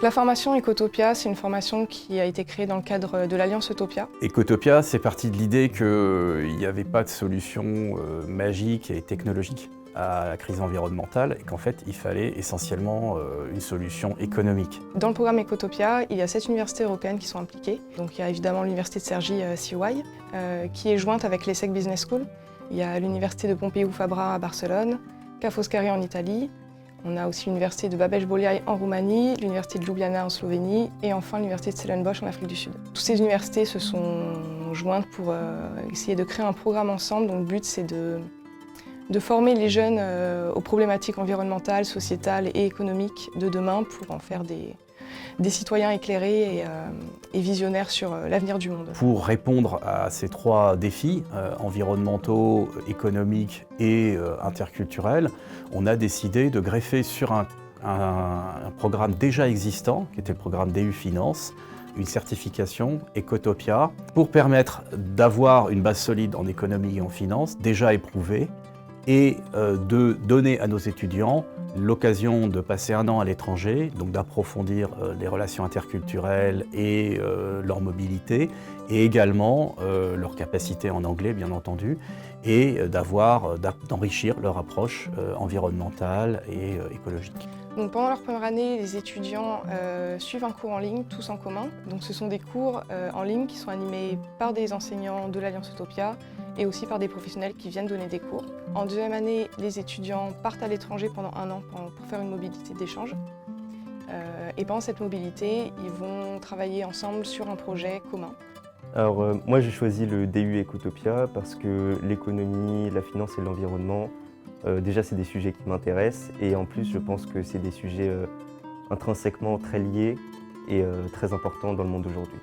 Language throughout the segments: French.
La formation Ecotopia, c'est une formation qui a été créée dans le cadre de l'Alliance Utopia. Ecotopia, c'est parti de l'idée qu'il n'y avait pas de solution magique et technologique à la crise environnementale et qu'en fait, il fallait essentiellement une solution économique. Dans le programme Ecotopia, il y a 7 universités européennes qui sont impliquées. Donc il y a évidemment l'université de Cergy CY, qui est jointe avec l'ESSEC Business School. Il y a l'université de Pompeu Fabra à Barcelone, Ca' Foscari en Italie. On a aussi l'université de Babes-Bolyai en Roumanie, l'université de Ljubljana en Slovénie et enfin l'université de Stellenbosch en Afrique du Sud. Toutes ces universités se sont jointes pour essayer de créer un programme ensemble dont le but c'est de former les jeunes aux problématiques environnementales, sociétales et économiques de demain pour en faire des citoyens éclairés et visionnaires sur l'avenir du monde. Pour répondre à ces trois défis, environnementaux, économiques et interculturels, on a décidé de greffer sur un programme déjà existant, qui était le programme DU Finance, une certification Ecotopia, pour permettre d'avoir une base solide en économie et en finance, déjà éprouvée, et de donner à nos étudiants l'occasion de passer un an à l'étranger, donc d'approfondir les relations interculturelles et leur mobilité, et également leur capacité en anglais, bien entendu, et d'enrichir leur approche environnementale et écologique. Donc pendant leur première année, les étudiants suivent un cours en ligne, tous en commun. Donc ce sont des cours en ligne qui sont animés par des enseignants de l'Alliance Utopia et aussi par des professionnels qui viennent donner des cours. En deuxième année, les étudiants partent à l'étranger pendant un an pour faire une mobilité d'échange. Et pendant cette mobilité, ils vont travailler ensemble sur un projet commun. Alors moi j'ai choisi le DU Ecotopia parce que l'économie, la finance et l'environnement, déjà c'est des sujets qui m'intéressent et en plus je pense que c'est des sujets intrinsèquement très liés et très importants dans le monde d'aujourd'hui.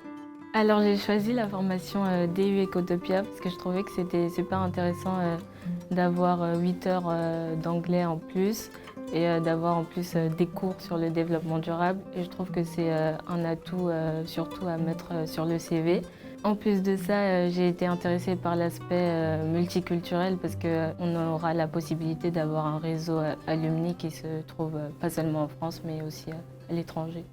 Alors j'ai choisi la formation DU Ecotopia parce que je trouvais que c'était super intéressant d'avoir 8 heures d'anglais en plus et d'avoir en plus des cours sur le développement durable et je trouve que c'est un atout surtout à mettre sur le CV. En plus de ça, j'ai été intéressée par l'aspect multiculturel parce qu'on aura la possibilité d'avoir un réseau alumni qui se trouve pas seulement en France mais aussi à l'étranger.